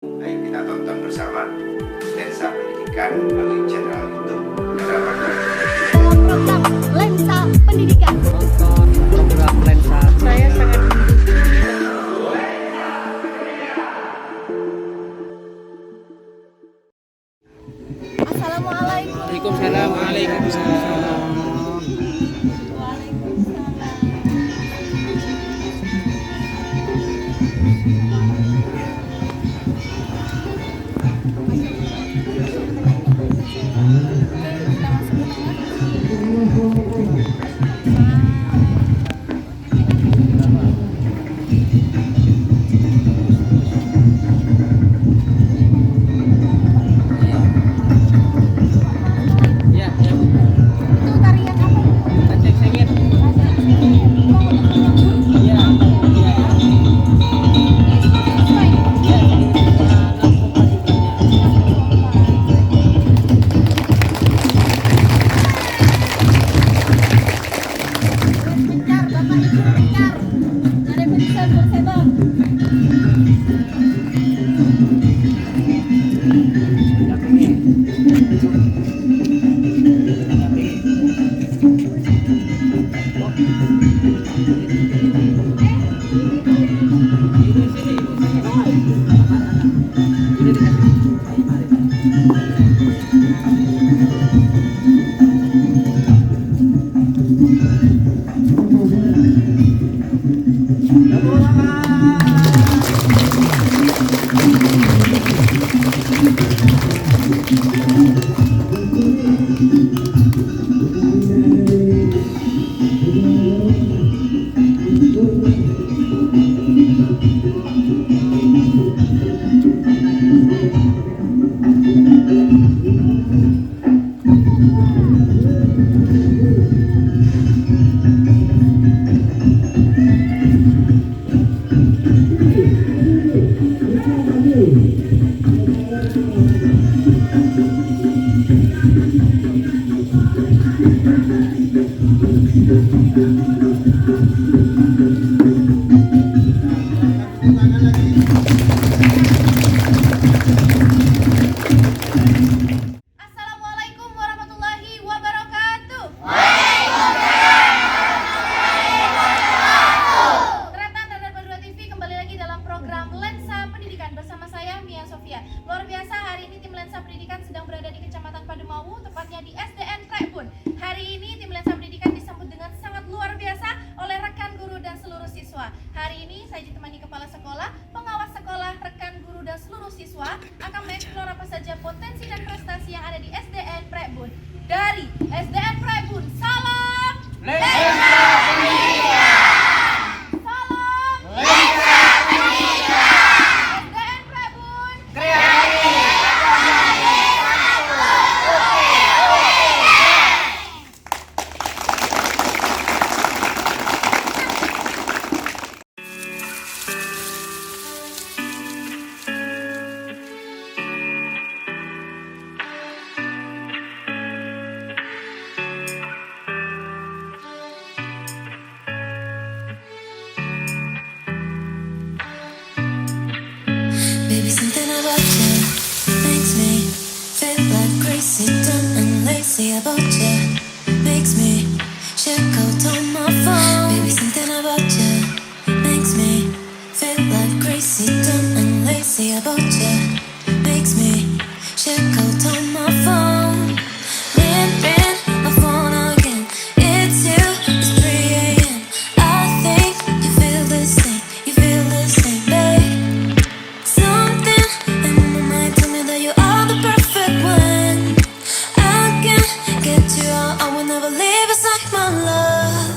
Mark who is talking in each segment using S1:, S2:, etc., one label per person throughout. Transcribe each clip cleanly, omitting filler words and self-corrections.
S1: Ayo kita tonton bersama Lensa Pendidikan melalui channel YouTube Harapan.
S2: Dalam program Lensa Pendidikan.
S3: Nonton program Lensa.
S2: Saya sangat Assalamualaikum.
S3: Waalaikumsalam. Waalaikumsalam. Ya, ya.
S2: Itu tarian apa?
S3: Aceh sengit. Ya, ya. Ya,
S2: Bencar, Bapak Ibu bencar. Ada bisa bersebab. Assalamualaikum warahmatullahi wabarakatuh. Ternyata Radar Berdua TV kembali lagi dalam program Lensa Pendidikan bersama saya Mia Sofia. Luar biasa, hari ini tim Lensa Pendidikan sedang berada di Kecamatan Padumawu, tepatnya di SDN Prebun. Hari ini tim Lensa Pendidikan disambut dengan sangat luar biasa oleh rekan guru dan seluruh siswa. Hari ini saya ditemani kepala sekolah, pengawas sekolah, rekan guru dan seluruh siswa akan mengeksplor apa saja potensi dan prestasi yang ada di SDN Prebun. Dari SDN Prebun, salam Lensa Pendidikan. Salam Lensa Pendidikan. SDN Prebun,
S4: Baby, something about you makes me feel like crazy, dumb and lazy about you. Makes me check out on my phone. Baby, something about you makes me feel like crazy, dumb and lazy about you. Makes me check out on my phone. Ring my phone again. It's you. It's 3 a.m. I think you feel the same. You feel the same, babe. Something in my mind tell me that you are the perfect one. I can't get you out. I will never leave aside my love.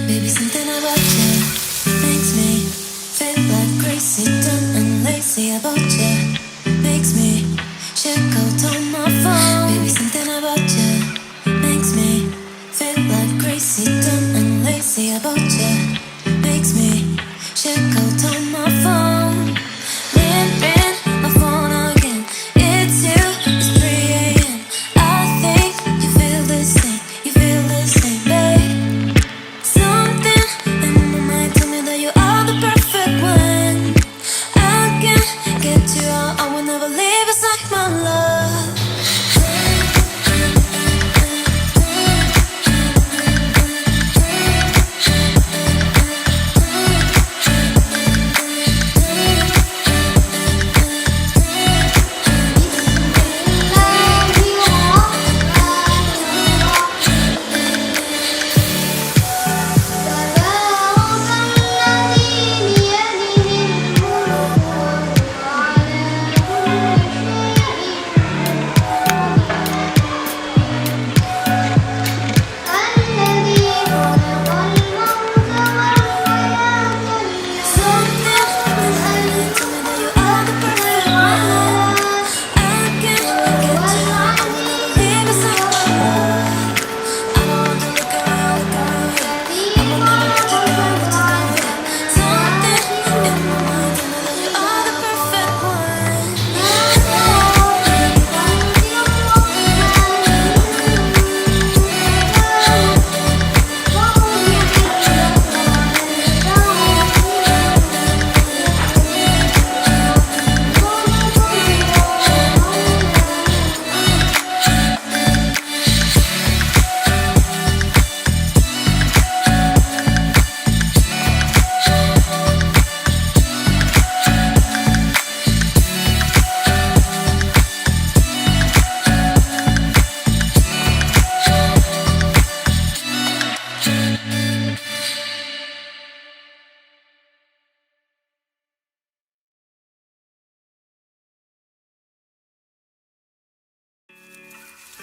S4: Baby, something about you makes me feel like crazy, dumb and lazy about you. makes me check out on my phone. Baby, something about you makes me feel like crazy, dumb and lazy about you. Makes me check out on my phone. Ring my phone again. It's you. It's 3 a.m. I think you feel the same, babe. Something in my mind tell me that you are the perfect one. I can't get you out. I will never leave aside my love.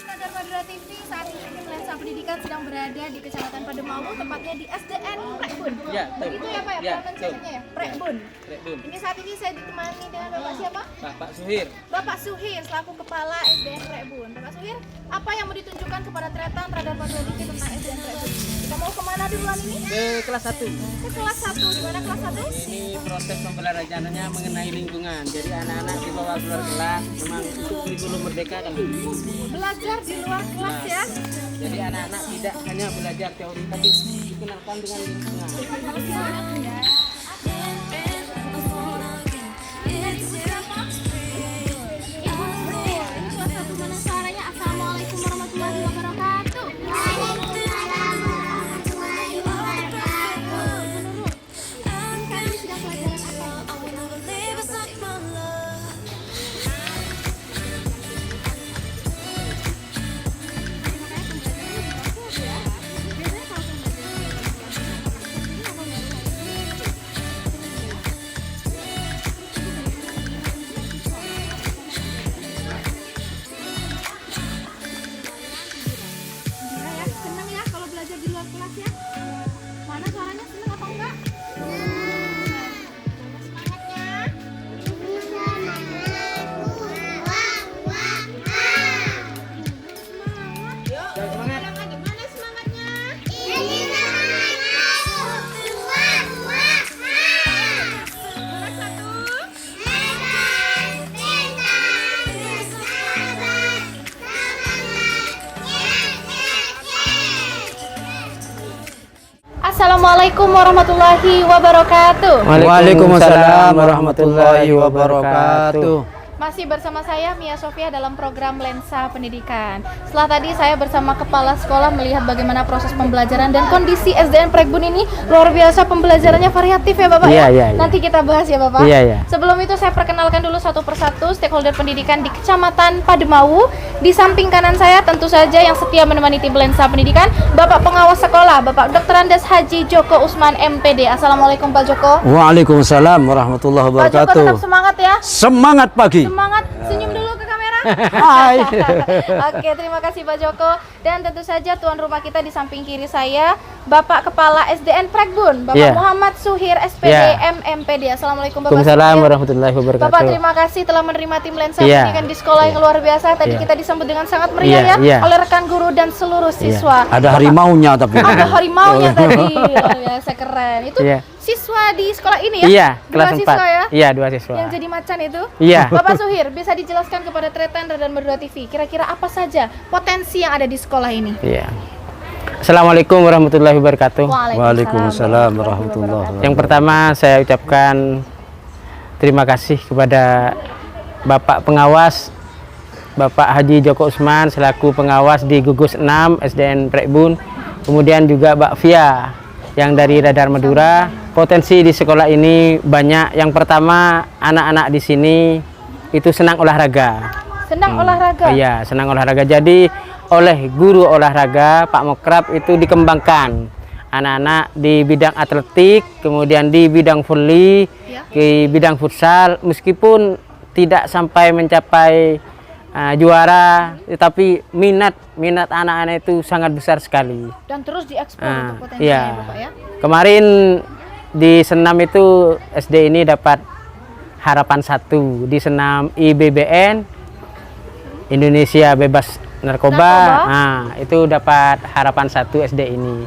S2: Radar Madura TV, saat ini tim Lensa Pendidikan sedang berada di Kecamatan Pademawu, tepatnya di SDN Prekbun.
S3: Ya,
S2: Begitu ya Pak ya,
S3: ya,
S2: pronunciation-nya ya? Prekbun.
S3: Prekbun.
S2: Ini saat ini saya ditemani dengan Bapak siapa?
S3: Bapak Suhir.
S2: Bapak Suhir, selaku Kepala SDN Prekbun. Bapak Suhir, apa yang mau ditunjukkan kepada Tretan Radar Madura TV tentang SDN Prekbun? Kita mau kemana duluan ini?
S3: Ke kelas 1.
S2: Ke kelas 1, di mana kelas 1?
S3: Ini proses pembelajarannya mengenai lingkungan. Jadi anak-anak dibawa keluar kelas, memang untuk kurikulum merdeka kan.
S2: Belajar di luar kelas ya?
S3: Jadi anak-anak tidak hanya belajar teori, tapi dikenalkan dengan lingkungan.
S2: Assalamualaikum warahmatullahi wabarakatuh. Senang ya kalau belajar di luar kelas ya? Mana suaranya, senang apa enggak? Semangatnya. Yuk,
S3: Semangat.
S2: bilang lagi, mana semangatnya? Nomor 1. Assalamualaikum warahmatullahi wabarakatuh.
S5: Waalaikumsalam warahmatullahi wabarakatuh.
S2: Masih bersama saya Mia Sofia dalam program Lensa Pendidikan. Setelah tadi saya bersama kepala sekolah melihat bagaimana proses pembelajaran dan kondisi SDN Prekbun ini luar biasa, pembelajarannya variatif ya Bapak ya.
S5: Iya.
S2: Nanti kita bahas ya Bapak.
S5: Iya.
S2: Sebelum itu saya perkenalkan dulu satu persatu stakeholder pendidikan di Kecamatan Pademawu. Di samping kanan saya tentu saja yang setia menemani tim Lensa Pendidikan, Bapak Pengawas Sekolah, Bapak Dr. Andes Haji Joko Usman MPD. Assalamualaikum Pak Joko.
S5: Waalaikumsalam warahmatullahi
S2: Pak Joko tetap
S5: wabarakatuh.
S2: semangat ya.
S5: Semangat pagi.
S2: Semangat, senyum dulu ke kamera.
S5: Hai.
S2: Oke, terima kasih Pak Joko. Dan tentu saja tuan rumah kita di samping kiri saya, Bapak Kepala SDN Pragbun, Bapak
S5: Iya.
S2: Muhammad Suhir SPD
S5: Iya.
S2: MMPD. Assalamualaikum Bapak
S5: Waalaikumsalam
S2: Suhir.
S5: warahmatullahi wabarakatuh.
S2: Bapak terima kasih telah menerima tim Lensa
S5: Iya.
S2: Pendidikan di sekolah yang luar biasa. Tadi
S5: Iya.
S2: kita disambut dengan sangat meriah
S5: Iya,
S2: ya
S5: iya.
S2: oleh rekan guru dan seluruh siswa.
S5: Ada harimaunya tapi.
S2: Ada harimaunya tadi, luar biasa keren. Itu
S5: Iya.
S2: siswa di sekolah ini ya?
S5: Iya,
S2: Dua
S5: kelas 4.
S2: siswa ya?
S5: Iya, 2 siswa.
S2: Yang jadi macan itu?
S5: Iya.
S2: Bapak Suhir, bisa dijelaskan kepada Tretender dan Berdua TV, kira-kira apa saja potensi yang ada di sekolah ini?
S5: Iya. Assalamualaikum warahmatullahi wabarakatuh.
S2: Waalaikumsalam
S5: warahmatullahi wabarakatuh. Yang pertama saya ucapkan terima kasih kepada Bapak Pengawas Bapak Haji Joko Usman selaku pengawas di Gugus 6 SDN Pragbun. Kemudian juga Mbak Fia yang dari Radar Madura. Potensi di sekolah ini banyak. Yang pertama, anak-anak di sini itu senang olahraga.
S2: Senang olahraga?
S5: Iya, senang olahraga. Jadi oleh guru olahraga Pak Mokrab itu dikembangkan anak-anak di bidang atletik, kemudian di bidang volley,
S2: Ya.
S5: di bidang futsal, meskipun tidak sampai mencapai juara, tetapi minat anak-anak itu sangat besar sekali.
S2: Dan terus diekspor untuk potensinya
S5: Iya.
S2: ya Bapak ya?
S5: Kemarin di senam itu SD ini dapat harapan 1 di senam IBBN Indonesia Bebas Narkoba. Nah, itu dapat harapan 1 SD ini.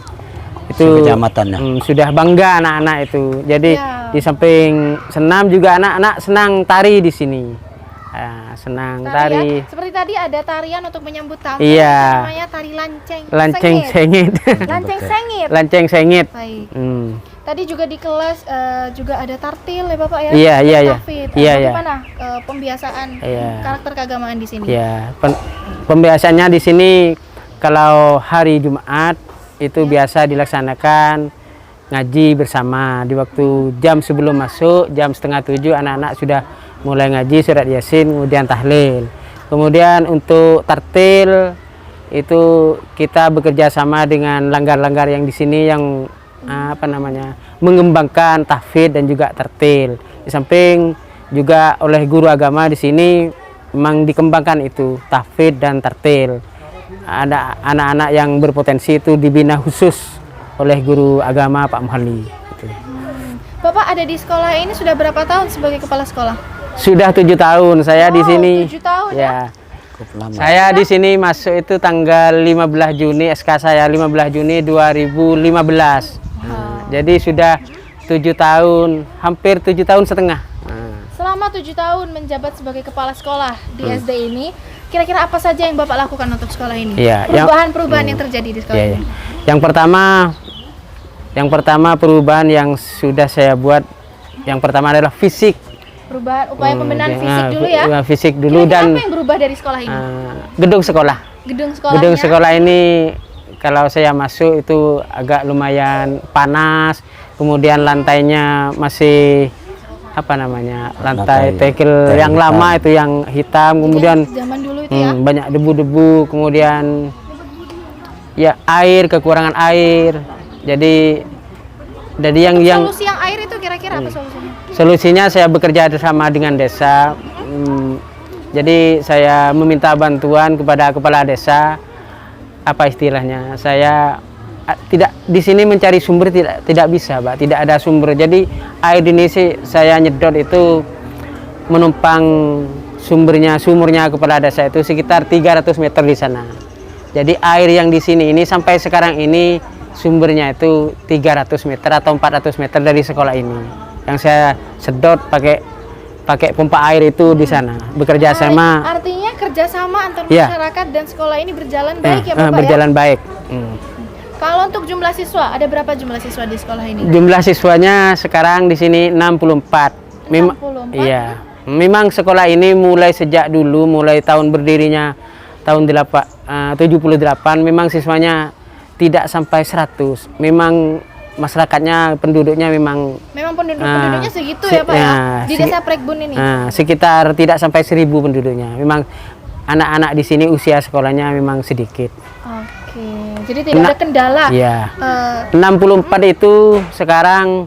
S5: Itu
S6: Kecamatannya.
S5: sudah bangga anak-anak itu. Jadi
S2: Ya.
S5: di samping senam juga anak-anak senang tari di sini. Senang tari.
S2: Ya? Seperti tadi ada tarian untuk menyambut tamu.
S5: Iya.
S2: Namanya tari lanceng.
S5: Lanceng sengit.
S2: Lanceng sengit.
S5: Lanceng sengit.
S2: Baik.
S5: Hmm.
S2: Tadi juga di kelas juga ada tartil ya Bapak ya?
S5: Iya, iya, iya.
S2: Tahfidz.
S5: Iya, iya.
S2: Bagaimana pembiasaan
S5: Iya.
S2: karakter keagamaan di sini?
S5: Ya, pembiasaannya di sini kalau hari Jumat itu biasa dilaksanakan ngaji bersama di waktu jam sebelum masuk, jam 6:30 anak-anak sudah mulai ngaji surat Yasin, kemudian tahlil. Kemudian untuk tartil itu kita bekerja sama dengan langgar-langgar yang di sini yang mengembangkan tahfidz dan juga tartil. Di samping juga oleh guru agama di sini memang dikembangkan itu tahfidz dan tartil. Ada anak-anak yang berpotensi itu dibina khusus oleh guru agama Pak Muhalli. Gitu.
S2: Bapak ada di sekolah ini sudah berapa tahun sebagai kepala sekolah?
S5: Sudah 7 tahun saya di
S2: Wow,
S5: sini.
S2: 7 tahun
S5: Ya.
S6: Cukup lama.
S5: Saya di sini masuk itu tanggal 15 Juni, SK saya 15 Juni 2015. Jadi sudah 7 tahun, hampir 7 tahun setengah.
S2: Selama 7 tahun menjabat sebagai kepala sekolah di SD ini, kira-kira apa saja yang Bapak lakukan untuk sekolah ini?
S5: Iya,
S2: Perubahan-perubahan yang terjadi di sekolah
S5: Iya, iya.
S2: ini.
S5: Yang pertama perubahan yang sudah saya buat, yang pertama adalah fisik.
S2: Perubahan upaya pembenahan fisik dulu ya.
S5: Fisik dulu.
S2: Kira-kira
S5: Dan
S2: apa yang berubah dari sekolah ini?
S5: gedung sekolah.
S2: Gedung sekolahnya.
S5: Gedung sekolah ini kalau saya masuk itu agak lumayan panas, kemudian lantainya masih lantai tegel yang
S6: hitam.
S5: lama itu yang hitam, kemudian
S2: zaman dulu itu ya.
S5: banyak debu-debu, kemudian ya kekurangan air. Jadi yang
S2: Solusi yang air itu kira-kira apa solusinya?
S5: solusinya saya bekerja sama dengan desa. Jadi saya meminta bantuan kepada kepala desa. Apa istilahnya? Saya tidak di sini mencari sumber tidak bisa, Pak. Tidak ada sumber. Jadi air di sini saya nyedot itu menumpang sumurnya kepala desa itu sekitar 300 meter di sana. Jadi air yang di sini ini sampai sekarang ini sumbernya itu 300 meter atau 400 meter dari sekolah ini. Yang saya sedot pakai pompa air itu di sana. Bekerja sama.
S2: Artinya kerjasama antar
S5: Iya.
S2: masyarakat dan sekolah ini berjalan baik ya Bapak
S5: berjalan
S2: ya?
S5: baik.
S2: Kalau untuk jumlah siswa, ada berapa jumlah siswa di sekolah ini?
S5: Jumlah siswanya sekarang di sini 64.
S2: 64?
S5: Iya. Memang sekolah ini mulai sejak dulu, mulai tahun berdirinya tahun 78, memang siswanya tidak sampai 100. Memang masyarakatnya, penduduknya memang
S2: penduduknya segitu ya Pak ya? Di desa Pragbun ini?
S5: Sekitar tidak sampai 1000 penduduknya. Memang anak-anak di sini usia sekolahnya memang sedikit.
S2: Oke, jadi tidak ada kendala.
S5: Iya. 64 itu sekarang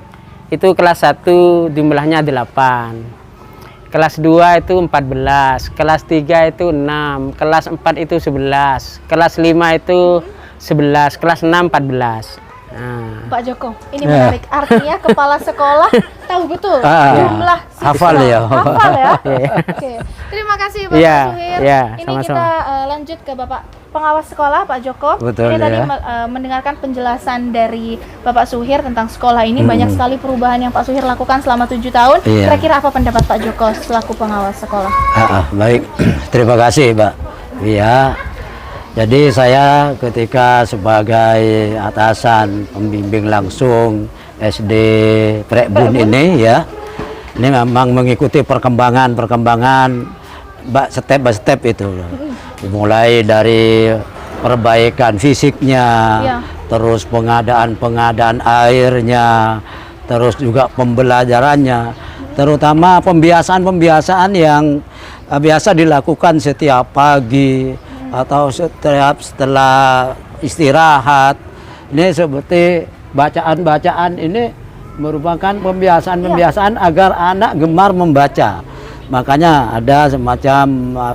S5: itu kelas 1 jumlahnya 8. kelas 2 itu 14, kelas 3 itu 6, kelas 4 itu 11, kelas 5 itu 11, kelas 6 14. Nah,
S2: Pak Joko, ini menarik. Artinya kepala sekolah tahu betul jumlah siswa.
S6: Hafal ya.
S2: Hafal ya. Oke. Terima kasih Bapak
S5: Iya,
S2: Suhir.
S5: iya,
S2: Ini
S5: sama-sama.
S2: kita lanjut ke Bapak pengawas sekolah Pak Joko.
S6: Betul,
S2: ini tadi
S6: ya.
S2: mendengarkan penjelasan dari Bapak Suhir tentang sekolah ini. Banyak sekali perubahan yang Pak Suhir lakukan selama 7 tahun.
S6: Iya.
S2: Kira-kira apa pendapat Pak Joko selaku pengawas sekolah?
S6: Baik, terima kasih Mbak. Iya, jadi saya ketika sebagai atasan pembimbing langsung SD Prekbun ini ya, ini memang mengikuti perkembangan step by step itu, mulai dari perbaikan fisiknya,
S2: Ya.
S6: terus pengadaan airnya, terus juga pembelajarannya, terutama pembiasaan yang biasa dilakukan setiap pagi atau setelah istirahat. Ini seperti bacaan-bacaan ini merupakan pembiasaan agar anak gemar membaca. Makanya ada semacam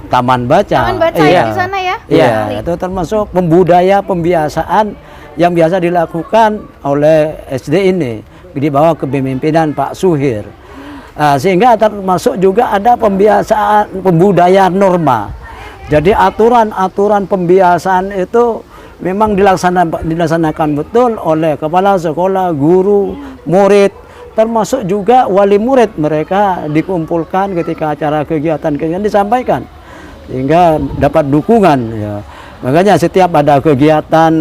S6: taman baca.
S2: Taman baca ya di sana ya?
S6: Iya, itu termasuk pembiasaan yang biasa dilakukan oleh SD ini di bawah kepemimpinan Pak Suhir. Sehingga termasuk juga ada pembudayaan norma. Jadi aturan-aturan pembiasaan itu memang dilaksanakan betul oleh kepala sekolah, guru, murid, termasuk juga wali murid. Mereka dikumpulkan ketika acara kegiatan disampaikan sehingga dapat dukungan ya. Makanya setiap ada kegiatan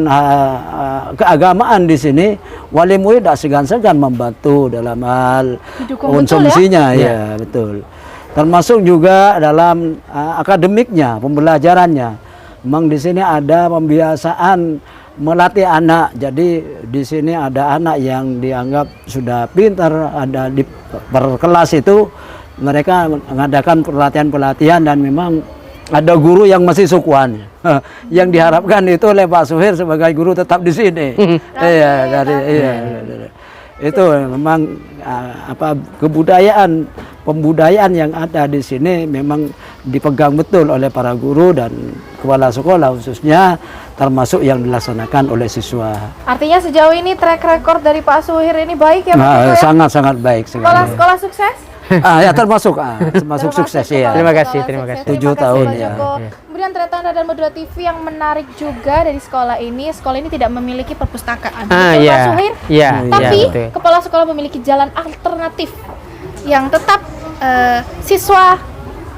S6: keagamaan di sini, wali murid tidak segan-segan membantu dalam hal
S2: Didukung betul
S6: konsumsinya ya, betul. Termasuk juga dalam akademiknya, pembelajarannya. Memang di sini ada pembiasaan melatih anak. Jadi di sini ada anak yang dianggap sudah pintar, ada di per kelas itu mereka mengadakan pelatihan-pelatihan dan memang ada guru yang masih sukuan. Yang diharapkan itu oleh Pak Suhir sebagai guru tetap di sini. Itu memang pembudayaan yang ada di sini memang dipegang betul oleh para guru dan kepala sekolah khususnya, termasuk yang dilaksanakan oleh siswa.
S2: Artinya sejauh ini track record dari Pak Suhir ini baik ya Pak Joko ya?
S6: Sangat-sangat baik sekali.
S2: Sekolah sukses?
S6: Ya termasuk sukses ya.
S5: Terima kasih, terima kasih.
S6: 7 tahun
S2: Pak
S6: ya.
S2: Joko. Kemudian ternyata dan Madura TV yang menarik juga dari sekolah ini tidak memiliki perpustakaan. Betul,
S5: iya.
S2: Pak Suhir?
S5: Iya,
S2: Tapi
S5: iya, betul.
S2: kepala sekolah memiliki jalan alternatif yang tetap siswa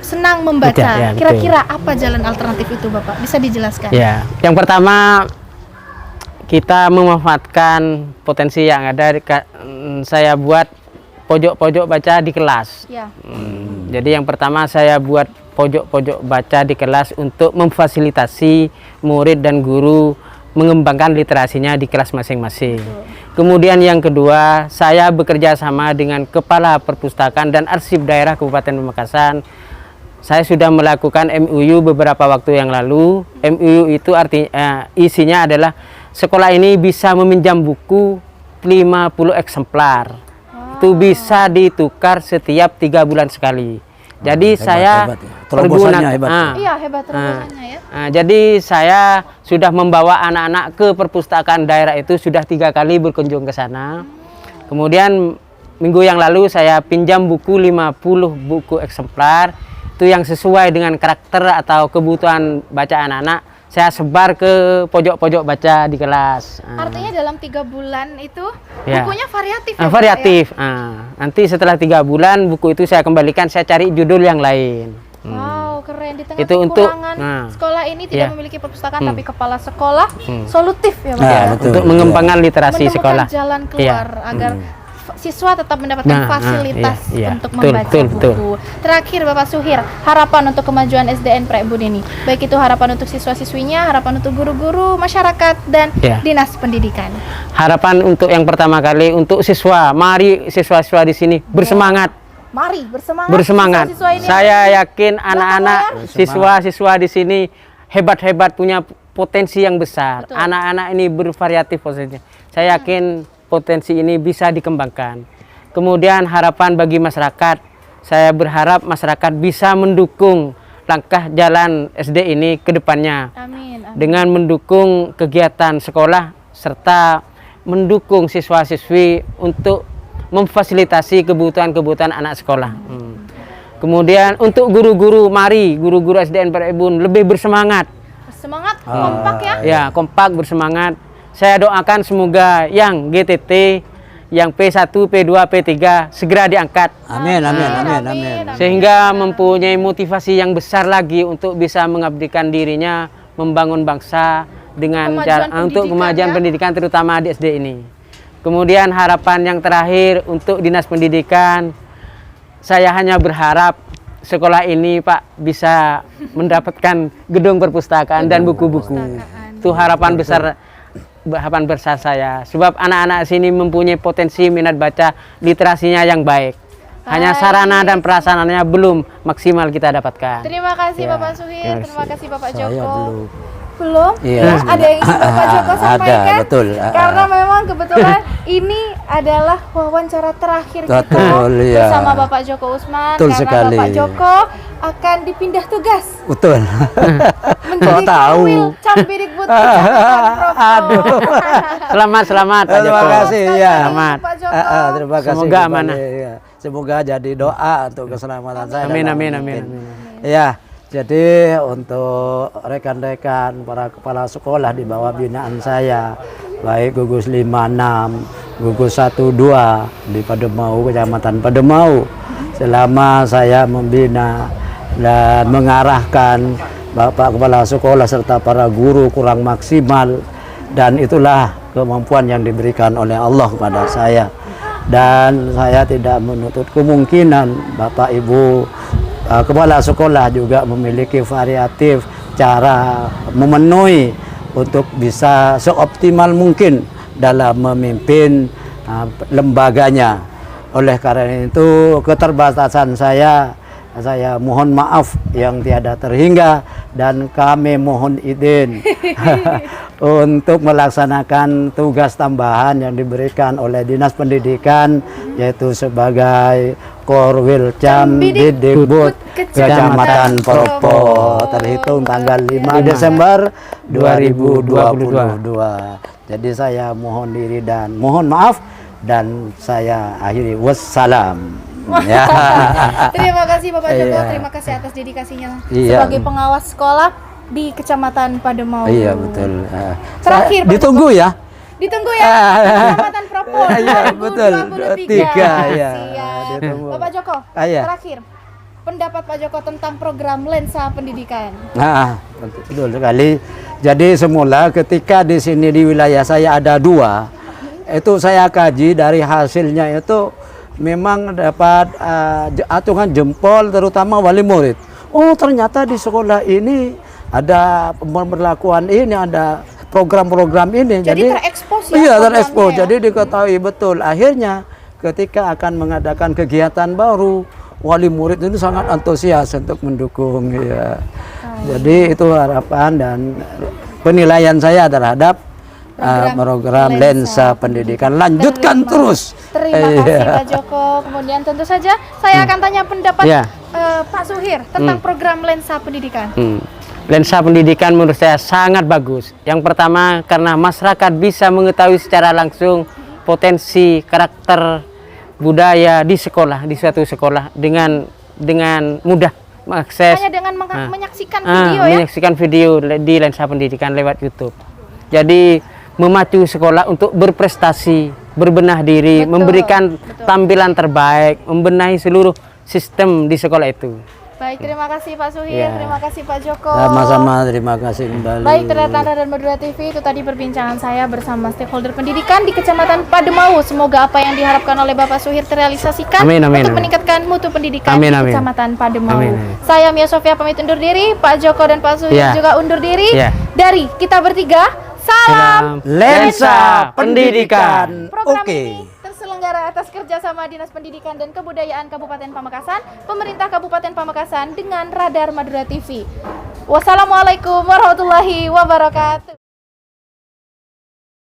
S2: senang membaca.
S5: Betul, ya, betul.
S2: Kira-kira apa jalan alternatif itu Bapak? Bisa dijelaskan?
S5: Ya, yang pertama kita memanfaatkan potensi yang ada. Saya buat pojok-pojok baca di kelas.
S2: Ya.
S5: Jadi yang pertama saya buat pojok-pojok baca di kelas untuk memfasilitasi murid dan guru mengembangkan literasinya di kelas masing-masing. Kemudian yang kedua, saya bekerja sama dengan Kepala Perpustakaan dan Arsip Daerah Kabupaten Pamekasan. Saya sudah melakukan MUU beberapa waktu yang lalu. MUU itu artinya isinya adalah sekolah ini bisa meminjam buku 50 eksemplar. Itu bisa ditukar setiap 3 bulan sekali. Jadi saya
S6: hebat ya. Terobosannya hebat.
S2: Iya, hebat terobosannya ya.
S5: Jadi saya sudah membawa anak-anak ke perpustakaan daerah itu sudah 3 kali berkunjung ke sana. Kemudian minggu yang lalu saya pinjam buku 50 buku eksemplar itu yang sesuai dengan karakter atau kebutuhan baca anak-anak. Saya sebar ke pojok-pojok baca di kelas.
S2: Artinya dalam 3 bulan itu
S5: Ya.
S2: bukunya variatif ya, Pak,
S5: Variatif. Nanti setelah 3 bulan buku itu saya kembalikan, saya cari judul yang lain.
S2: ya? Wow, keren. Di tengah
S5: Itu untuk-
S2: kekurangan sekolah ini tidak
S5: Ya.
S2: memiliki perpustakaan, tapi kepala sekolah solutif ya Pak.
S6: Nah,
S2: ya?
S6: betul.
S5: Untuk mengembangkan literasi
S2: Menemukan
S5: sekolah.
S2: jalan
S5: Iya.
S2: keluar agar siswa tetap mendapatkan
S5: Nah,
S2: fasilitas
S5: iya,
S2: untuk
S5: betul,
S2: membaca
S5: betul,
S2: buku.
S5: betul.
S2: Terakhir Bapak Suhir, harapan untuk kemajuan SDN Prekbun ini, baik itu harapan untuk siswa-siswinya, harapan untuk guru-guru, masyarakat, dan
S5: Iya.
S2: dinas pendidikan.
S5: Harapan untuk yang pertama kali untuk siswa, mari siswa-siswa di sini bersemangat.
S2: Mari bersemangat.
S5: Bersemangat.
S2: Siswa-siswa ini
S5: Saya yakin anak-anak
S2: ya.
S5: siswa-siswa di sini hebat-hebat, punya potensi yang besar.
S2: Betul.
S5: Anak-anak ini bervariatif potensinya. Saya yakin potensi ini bisa dikembangkan. Kemudian harapan bagi masyarakat, saya berharap masyarakat bisa mendukung langkah jalan SD ini ke depannya
S2: Amin. Amin.
S5: dengan mendukung kegiatan sekolah serta mendukung siswa-siswi untuk memfasilitasi kebutuhan-kebutuhan anak sekolah. Kemudian untuk guru-guru, mari guru-guru SDN Praebun lebih bersemangat.
S2: Semangat, kompak ya.
S5: Ya, kompak bersemangat. Saya doakan semoga yang GTT, yang P1, P2, P3 segera diangkat.
S6: Amin, amin, amin, amin.
S5: Sehingga mempunyai motivasi yang besar lagi untuk bisa mengabdikan dirinya membangun bangsa dengan untuk kemajuan pendidikan terutama di SD ini. Kemudian harapan yang terakhir untuk Dinas Pendidikan, saya hanya berharap sekolah ini Pak bisa mendapatkan gedung perpustakaan dan buku-buku. Itu harapan besar saya. Sebab anak-anak sini mempunyai potensi minat baca, literasinya yang baik. Hanya sarana dan prasarananya belum maksimal kita dapatkan.
S2: Terima kasih
S5: Ya,
S2: Bapak Suhir, terima kasih Bapak
S6: Saya
S2: Joko.
S6: belum.
S2: Belum?
S6: Iya.
S2: Ya, ada yang ingin Bapak Joko sampaikan?
S6: Ada, betul.
S2: Karena memang kebetulan ini adalah wawancara terakhir kita
S6: Betul, iya.
S2: bersama Bapak Joko Usman.
S6: Betul
S2: karena
S6: sekali.
S2: Bapak Joko akan dipindah tugas
S6: Betul.
S2: menjadi
S6: Kok tahu?
S2: Kanwil Campidikbud Kecamatan Propo.
S5: Selamat Pak Joko.
S6: Terima kasih ya.
S5: Selamat.
S2: Pak Joko.
S6: Terima kasih.
S5: Semoga
S6: kembali,
S5: amanah.
S6: ya. Semoga jadi doa untuk keselamatan saya.
S5: Amin,
S6: dalam
S5: amin,
S6: memimpin.
S5: amin.
S6: Ya, jadi untuk rekan-rekan para kepala sekolah di bawah binaan saya, baik gugus 56, gugus 12 di Pademau, Kecamatan Pademau, selama saya membina dan mengarahkan Bapak Kepala Sekolah serta para guru kurang maksimal, dan itulah kemampuan yang diberikan oleh Allah kepada saya. Dan saya tidak menutup kemungkinan Bapak Ibu Kepala Sekolah juga memiliki variatif cara memenuhi untuk bisa seoptimal mungkin dalam memimpin lembaganya. Oleh karena itu keterbatasan saya mohon maaf yang tiada terhingga, dan kami mohon izin untuk melaksanakan tugas tambahan yang diberikan oleh Dinas Pendidikan, yaitu sebagai Korwil Campidikbud Kecamatan Propo terhitung tanggal 5 Desember 2022. Jadi saya mohon diri dan mohon maaf, dan saya akhiri wassalam. Ya.
S2: Terima kasih Bapak Joko,
S6: Iya.
S2: terima kasih atas dedikasinya
S6: Iya.
S2: sebagai pengawas sekolah di Kecamatan Pademau.
S6: Iya betul.
S2: Terakhir, Pak
S6: ditunggu ya.
S2: Ditunggu ya, Kecamatan Propo
S6: Iya, betul.
S2: 2023.
S6: Iya,
S2: Siap.
S6: ditunggu.
S2: Bapak Joko,
S6: Iya.
S2: terakhir pendapat Pak Joko tentang program Lensa Pendidikan.
S6: Nah, betul sekali. Jadi semula ketika di sini di wilayah saya ada 2, itu saya kaji dari hasilnya itu memang dapat acungan jempol terutama wali murid. Oh ternyata di sekolah ini ada pemberlakuan ini, ada program-program ini.
S2: Jadi terekspos ya?
S6: Iya
S2: programnya
S6: terekspos.
S2: ya?
S6: Jadi diketahui betul. Akhirnya ketika akan mengadakan kegiatan baru, wali murid itu sangat antusias untuk mendukung. Ya. Jadi itu harapan dan penilaian saya terhadap program Lensa Pendidikan. Lanjutkan terus.
S2: Terima kasih Pak Joko. Kemudian tentu saja saya akan tanya pendapat
S5: Ya.
S2: Pak Suhir tentang program Lensa Pendidikan.
S5: Lensa Pendidikan menurut saya sangat bagus. Yang pertama karena masyarakat bisa mengetahui secara langsung potensi karakter budaya di sekolah, di suatu sekolah dengan mudah mengakses.
S2: Hanya dengan menyaksikan video ya.
S5: Menyaksikan video di Lensa Pendidikan lewat YouTube. Jadi memacu sekolah untuk berprestasi, berbenah diri,
S2: Betul,
S5: memberikan
S2: betul.
S5: tampilan terbaik, membenahi seluruh sistem di sekolah itu.
S2: Baik, terima kasih Pak Suhir,
S5: Ya.
S2: terima kasih Pak Joko.
S6: Sama-sama, terima kasih kembali.
S2: Baik, Tanda dan Madura TV, itu tadi perbincangan saya bersama stakeholder pendidikan di Kecamatan Pademau. Semoga apa yang diharapkan oleh Bapak Suhir terrealisasikan
S5: Amin, amin,
S2: untuk
S5: amin.
S2: meningkatkan mutu pendidikan
S5: Amin,
S2: di
S5: amin.
S2: Kecamatan Pademau.
S5: Amin, amin.
S2: Saya Mia Sofia pamit undur diri, Pak Joko dan Pak Suhir
S5: Ya.
S2: juga undur diri.
S5: Ya.
S2: Dari kita bertiga, salam.
S6: Lensa Pendidikan.
S2: Program
S6: Oke.
S2: ini terselenggara atas kerjasama Dinas Pendidikan dan Kebudayaan Kabupaten Pamekasan, Pemerintah Kabupaten Pamekasan dengan Radar Madura TV. Wassalamualaikum warahmatullahi wabarakatuh.